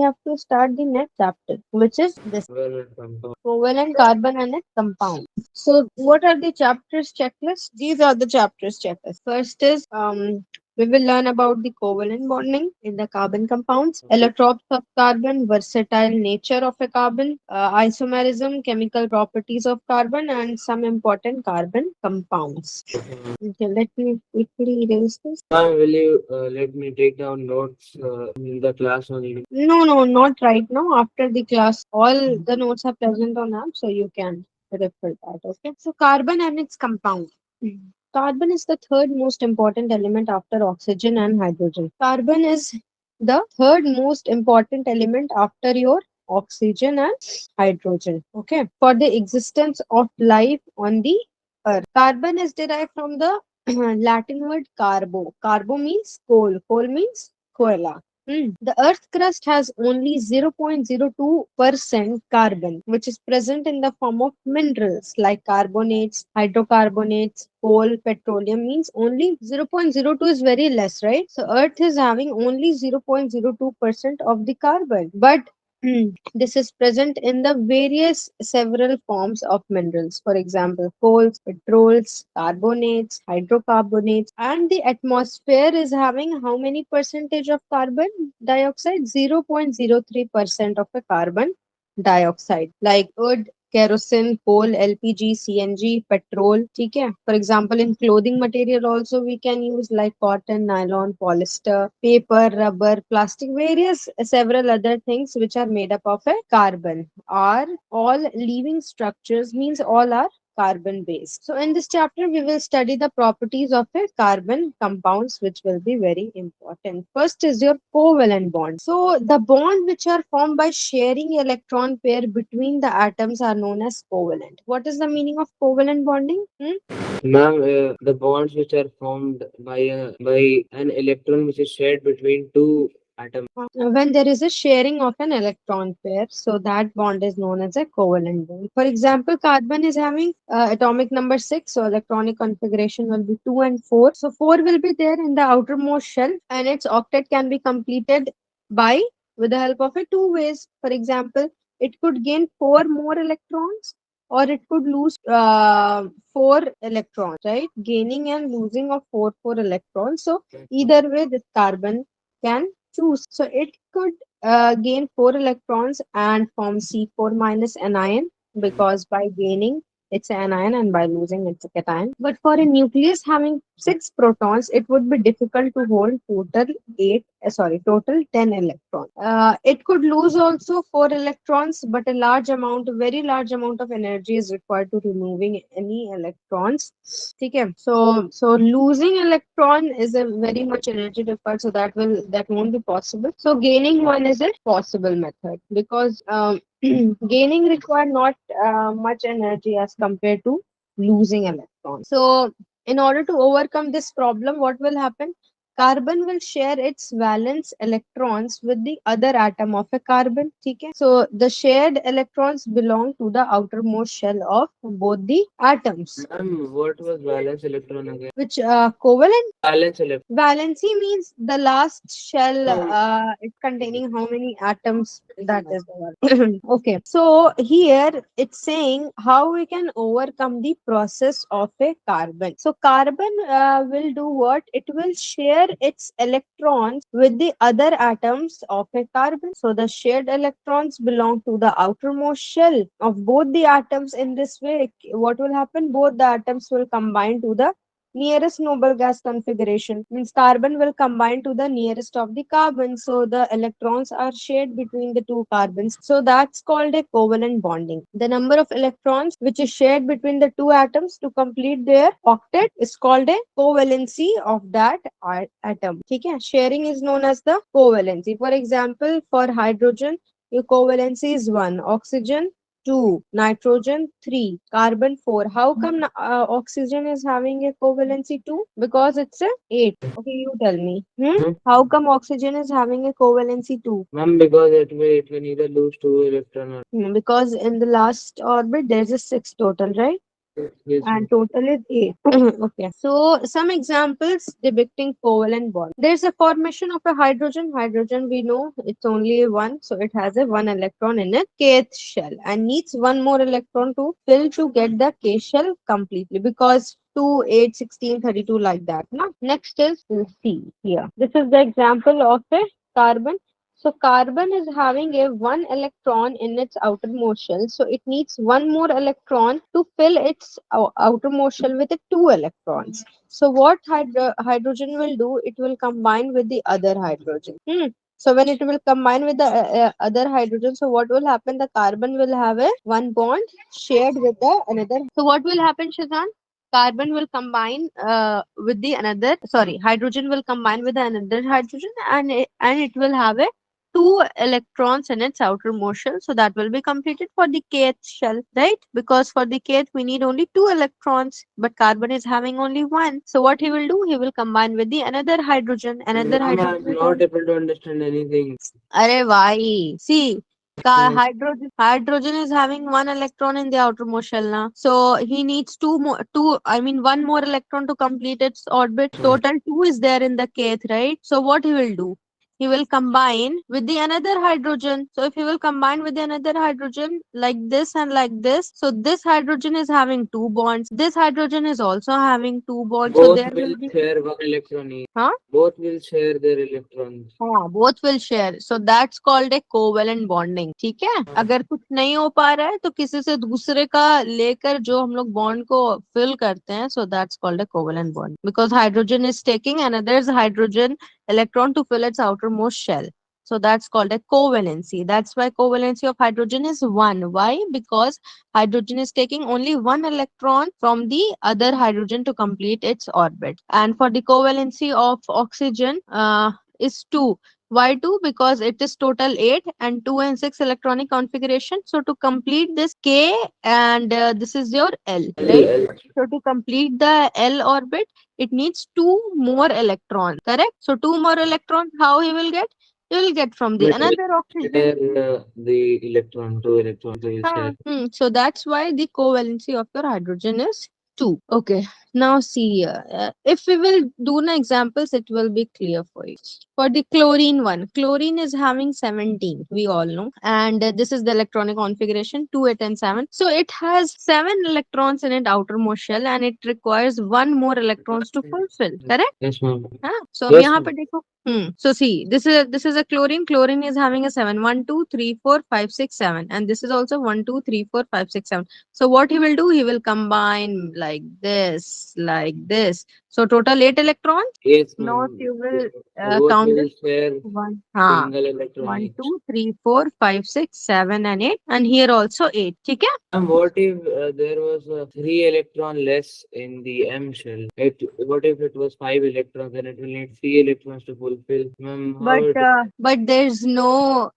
have to start the next chapter, which is this covalent carbon and its compound. So, what are the chapters checklist? These are the chapters checklist. First is we will learn about the covalent bonding in the carbon compounds, allotropes of carbon, versatile nature of a carbon, isomerism, chemical properties of carbon, and some important carbon compounds. Okay, let me quickly erase this. Will you let me take down notes in the class only? No, no, not right now. After the class, all the notes are present on app, so you can refer that. Okay. So carbon and its compound. Carbon is the third most important element after oxygen and hydrogen. Carbon is the third most important element after your oxygen and hydrogen. Okay. For the existence of life on the earth. Carbon is derived from the Latin word carbo. Carbo means coal. Coal means koala. The Earth crust has only 0.02% carbon, which is present in the form of minerals like carbonates, hydrocarbonates, coal, petroleum. Means only 0.02 is very less, right? So Earth is having only 0.02% of the carbon, but this is present in the various several forms of minerals. For example, coals, petrols, carbonates, hydrocarbonates, and the atmosphere is having how many percentage of carbon dioxide? 0.03% of the carbon dioxide. Like wood, kerosene, coal, LPG, CNG, petrol. Okay. For example, in clothing material also we can use like cotton, nylon, polyester, paper, rubber, plastic, various several other things which are made up of a carbon. Are all living structures, means all are carbon based. So in this chapter we will study the properties of a carbon compounds, which will be very important. First is your covalent bond. So the bond which are formed by sharing electron pair between the atoms are known as covalent. What is the meaning of covalent bonding? Ma'am, the bonds which are formed by an electron which is shared between two atoms. When there is a sharing of an electron pair, so that bond is known as a covalent bond. For example, carbon is having atomic number 6, so electronic configuration will be 2 and 4. So 4 will be there in the outermost shell, and its octet can be completed by with the help of a two ways. For example, it could gain 4 more electrons, or it could lose 4 electrons, right? Gaining and losing of 4 electrons. So either way, this carbon can choose. So it could gain 4 electrons and form C4 minus anion, because by gaining it's an anion and by losing it's a cation. But for a nucleus having 6 protons, it would be difficult to hold total 10 electrons. It could lose also 4 electrons, but a very large amount of energy is required to removing any electrons. Okay. So losing electron is a very much energy required, so that won't be possible. So gaining one is a possible method, because gaining require not much energy as compared to losing electrons. So in order to overcome this problem, what will happen? Carbon will share its valence electrons with the other atom of a carbon. Okay? So the shared electrons belong to the outermost shell of both the atoms. Ma'am, what was valence electron again? Which covalent? Valence electron. Valency means the last shell, it's containing how many atoms, that is the word. Okay, so here it's saying how we can overcome the process of a carbon. So carbon will do what? It will share its electrons with the other atoms of a carbon. So the shared electrons belong to the outermost shell of both the atoms. In this way, what will happen? Both the atoms will combine to the nearest noble gas configuration, means carbon will combine to the nearest of the carbon, so the electrons are shared between the two carbons, so that's called a covalent bonding. The number of electrons which is shared between the two atoms to complete their octet is called a covalency of that atom. Okay, sharing is known as the covalency. For example, for hydrogen, your covalency is 1, oxygen 2, nitrogen 3, carbon 4. How come oxygen is having a covalency 2? Because it's a 8. Okay, you tell me. How come oxygen is having a covalency 2? Ma'am, because it will either lose two electron or Because in the last orbit there's a 6 total, right? Yes, and ma'am. total is 8. Okay. So some examples depicting covalent bond. There's a formation of a hydrogen. Hydrogen we know it's only one, so it has a one electron in its kth shell and needs one more electron to fill to get the k shell completely because 2, 8, 16, 32 like that. Now, next is C here. This is the example of a carbon. So carbon is having a one electron in its outermost shell. So it needs one more electron to fill its outermost shell with the two electrons. So what hydrogen will do? It will combine with the other hydrogen. So when it will combine with the other hydrogen, so what will happen? The carbon will have a one bond shared with the another. So what will happen, Shazan? Carbon will combine with the another. Sorry, hydrogen will combine with the another hydrogen, and it will have a two electrons in its outermost shell. So that will be completed for the kth shell, right? Because for the kth we need only two electrons, but carbon is having only one. So what he will do? He will combine with the another hydrogen. Another Ma'am, hydrogen I'm is not able to understand anything. Arey why? See, Hmm. hydrogen is having one electron in the outermost shell now. So he needs one more electron to complete its orbit. Total two is there in the kth, right? So what he will do? He will combine with the another hydrogen. So if he will combine with the another hydrogen like this and like this, so this hydrogen is having two bonds. This hydrogen is also having two bonds. So Both there will will be, share one electron each. huh? Both will share their electrons. हाँ both will share, so that's called a covalent bonding. ठीक है, अगर कुछ नहीं हो पा रहा है तो किसी से दूसरे का लेकर जो हम लोग बॉन्ड को फिल करते हैं, so that's called a covalent bond because hydrogen is taking another's hydrogen electron to fill its outermost shell. So that's called a covalency. That's why covalency of hydrogen is 1. Why? Because hydrogen is taking only one electron from the other hydrogen to complete its orbit. And for the covalency of oxygen, is 2. Why 2? Because it is total 8 and 2 and 6 electronic configuration. So to complete this K and this is your L, right? So to complete the L orbit, it needs two more electrons, correct? So two more electrons, how he will get? He will get from the It will another oxygen. share the electron, two electrons will share. So that's why the covalency of your hydrogen is 2. Okay. Now see here. If we will do an examples, it will be clear for you. For the chlorine one, chlorine is having 17, we all know. And this is the electronic configuration 2, 8, and 7. So it has 7 electrons in its outermost shell and it requires one more electrons to fulfill. Correct? Yes, ma'am. हाँ, so अब Yes, यहाँ पे ma'am. देखो. So see, this is a chlorine. Chlorine is having a 7, 1, 2, 3, 4, 5, 6, 7, and this is also 1, 2, 3, 4, 5, 6, 7. So what he will do? He will combine like this, like this. So total 8 electrons. Yes, Now ma'am. you will Both count will this. share One, single electron one, each. 2, 3, 4, 5, 6, 7, and 8, and here also 8. ठीक है? And what if there was three electron less in the M shell? What if it was five electrons? Then it will need three electrons to fulfill. Ma'am, how But it? there's no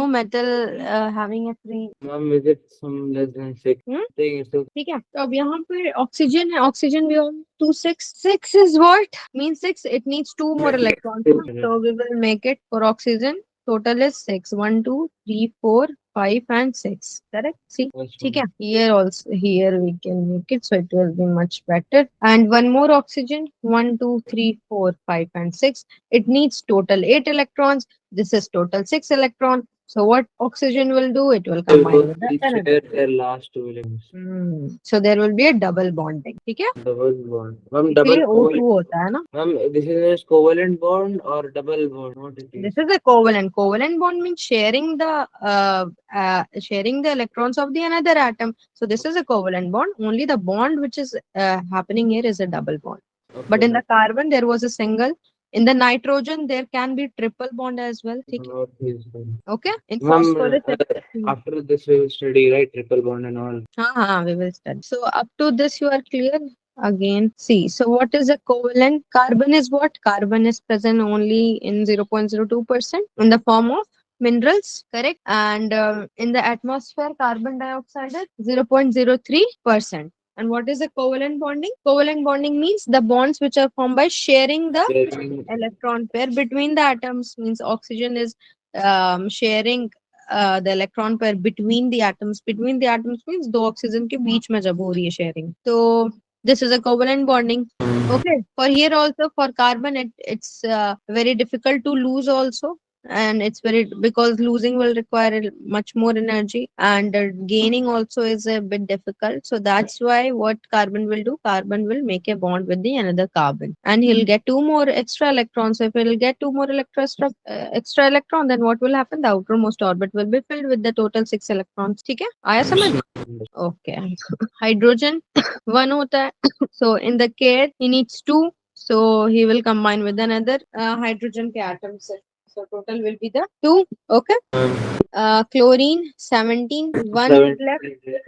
metal having a three. Ma'am, is it some less than six? Hmm? I think it's ठीक है, तो अब यहाँ पे oxygen है. Oxygen भी on 2 6 6 is what means 6, it needs two more electrons, ना? So we will make it for oxygen. Total is 6, 1 2 3 4 5 and 6, correct? See, yes, ठीक ma'am. है, here also, here we can make it so it will be much better. And one more oxygen, 1 2 3 4 5 and 6, it needs total 8 electrons. This is total 6 electron. So what oxygen will do? It will They combine both with the will another. share their last two electrons. So there will be a double bonding. ठीक है, Double bond. Ma'am, double इसीलिए covalent. O2 होता है ना. Ma'am, this is a covalent bond or double bond? What it This is? is a covalent. Covalent bond means sharing the electrons of the another atom. So this is a covalent bond. Only the bond which is happening here is a double bond. But Okay, in ma'am. the carbon there was a single. In the nitrogen there can be triple bond as well. ठीक है? Not his bond. Okay. In Ma'am, phosphorus after this we will study, right? Triple bond and all. we will study. So up to this you are clear. Again, see. So what is a covalent? Carbon is what? Carbon is present only in 0.02% in the form of minerals, correct? And in the atmosphere, carbon dioxide is 0.03%. And what is a covalent bonding? Covalent bonding means the bonds which are formed by sharing the Sharing electron pair between the atoms. Means oxygen is sharing the electron pair between the atoms. Between the atoms means दो oxygen के बीच में जब हो रही है sharing. So this is a covalent bonding. Okay. For here also for carbon it's very difficult to lose also, and it's very because losing will require much more energy, and gaining also is a bit difficult. So that's why what carbon will do, carbon will make a bond with the another carbon, and he'll get two more extra electrons. So if he'll get two more extra electron, then what will happen, the outermost orbit will be filled with the total 6 electrons. ठीक है, आया समझ? Okay. Hydrogen one होता है. So in the care he needs two, so he will combine with another hydrogen के atoms. So total will be the two. Okay. Chlorine 17, one is left,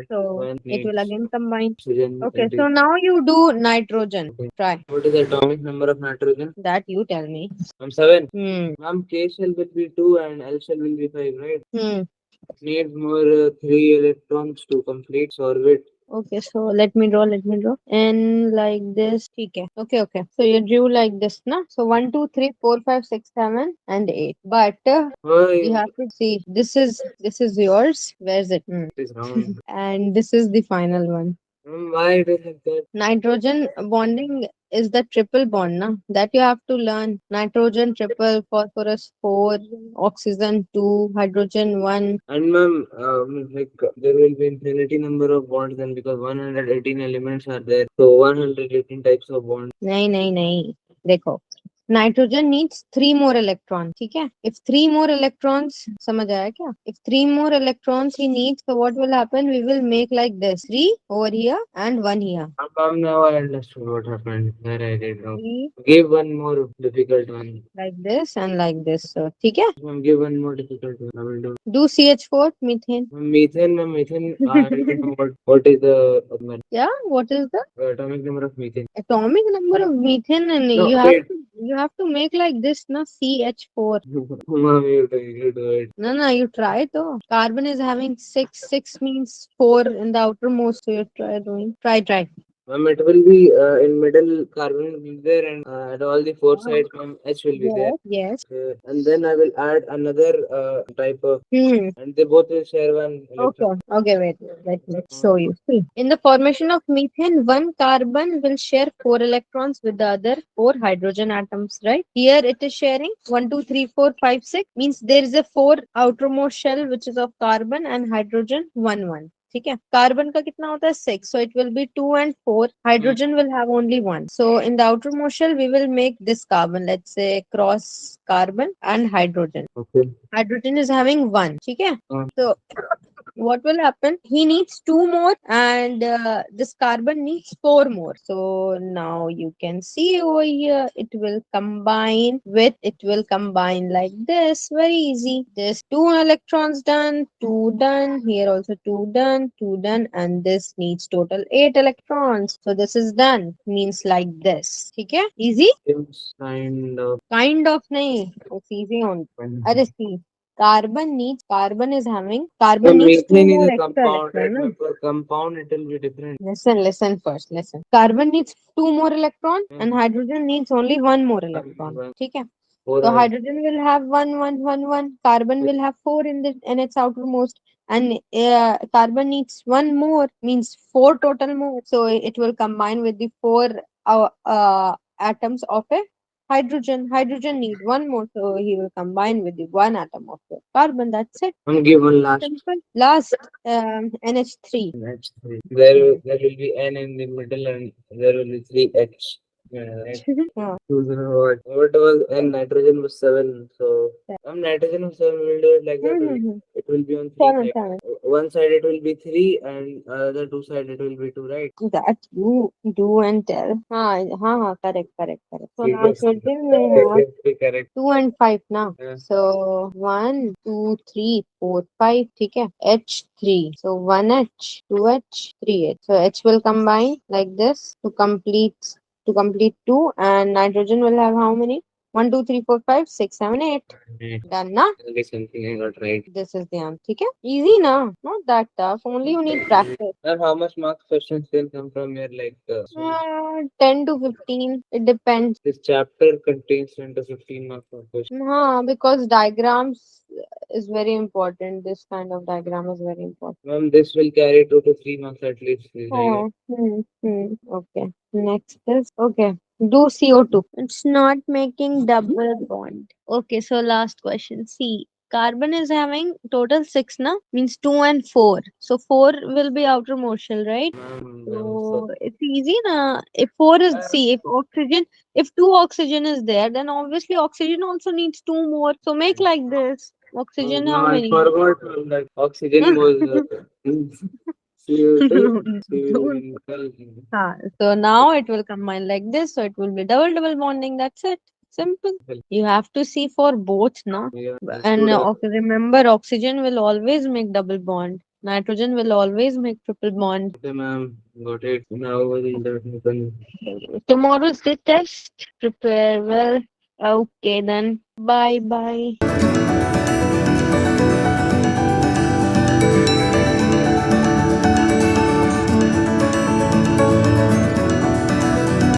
so it will again combine. Okay, so now you do nitrogen. Try. What is the atomic number of nitrogen? That you tell me. 7. Hmm. K shell will be 2 and L shell will be 5, right? Hmm. Needs more 3 electrons to complete orbit. Okay, so let me draw. And like this, okay. Okay, okay. So you drew like this, na? So 1, 2, 3, 4, 5, 6, 7, and 8. But you Why? have to see. This is yours. Where's it? It is round. And this is the final one. Why it is like that? Nitrogen bonding is the triple bond, na? That you have to learn. Nitrogen triple, phosphorus 4, oxygen 2, hydrogen 1. And ma'am, like there will be infinity number of bonds then because 118 elements are there. So 118 types of bonds. नहीं देखो, nitrogen needs 3 more electrons. ठीक है, if 3 more electrons, समझ आया क्या? If 3 more electrons he needs, so what will happen, we will make like this, 3 over here and 1 here. Ma'am, now I understood what happened. Where I did wrong. 3 Give one more difficult one. like this and like this. So ठीक है, Ma'am, give one more difficult one. I will do. do CH4 methane. Ma'am, methane. I don't know what is the Yeah, what is the atomic number of methane. atomic number of methane? And No, you have wait. to you have to make like this, na, CH4. Ma'am, you do it. No, you try though. Carbon is having 6. 6 means 4 in the outermost. So you try doing. Try. Ma'am, it will be in middle carbon will be there and at all the four sides, ma'am, H will be there. Yes. And then I will add another type of, Hmm. and they both will share one electron. Okay, wait. Let me show you. See, in the formation of methane, one carbon will share 4 electrons with the other 4 hydrogen atoms, right? Here it is sharing 1, 2, 3, 4, 5, 6. Means there is a 4 outermost shell which is of carbon and hydrogen 1, 1. ठीक है, carbon का कितना होता है 6, so it will be 2 and 4. Hydrogen will have only 1. So in the outermost shell we will make this carbon, let's say cross carbon and hydrogen. Okay. Hydrogen is having 1. ठीक है, so what will happen, he needs 2 more, and this carbon needs 4 more. So now you can see over here, it will combine like this, very easy. Just 2 electrons done, 2 done, here also 2 done, 2 done, and this needs total 8 electrons. So this is done, means like this. Okay, easy? Seems Kind of nahi, it's easy on. Arre see, carbon needs 2 methane is more a extra compound, right? electron, no? But for compound, it will be different. Listen first, listen. Carbon needs 2 more electron and hydrogen needs only 1 more electron. ठीक है? So hydrogen will have 1. Carbon will have 4 in its outermost, and carbon needs 1 more, means 4 total more. So it will combine with the 4 atoms of a hydrogen. Hydrogen need 1 more, so he will combine with the 1 atom of the carbon. That's it. Give one last. Simple. Last, NH3. H3. There will be N in the middle and there will be 3H. Right. Yeah. What was and nitrogen was 7. So nitrogen was 7. We'll do it like that. It will be on 3 sides. 7. One side it will be 3 and other 2 side it will be 2, right? That you do and tell. Correct. So nitrogen may have Correct. 2 and 5 now. Yeah. So 1, 2, 3, 4, 5. ठीक है? H3. So 1H, 2H, 3H. So H will combine like this to complete 2, and nitrogen will have how many? 1, 2, 3, 4, 5, 6, 7, 8. Done na? That'll be something I got right. This is the answer. Okay? Easy na? Not that tough. Only you need practice. Sir, how much marks questions can come from here? Like, 10 to 15. It depends. this chapter contains 10 to 15 marks of questions. Because diagrams is very important. This kind of diagram is very important. Ma'am, this will carry 2 to 3 marks at least. Right? Okay. Next is okay. Do CO2. It's not making double bond. Okay, so last question. See, carbon is having total six, na? Means two and four. So four will be outermost shell, right? Ma'am, So it's easy, na? If four is see, if two oxygen is there, then obviously oxygen also needs two more. So make like this. Oxygen how no, I many? forgot that oxygen was CO2. Don't. So now it will combine like this, so it will be double bonding. That's it. Simple. You have to see for both, na? Yeah, And understood. remember, oxygen will always make double bond. Nitrogen will always make triple bond. Okay, ma'am, got it. Now what will that happen? Tomorrow's the test. Prepare well. Okay then. Bye bye.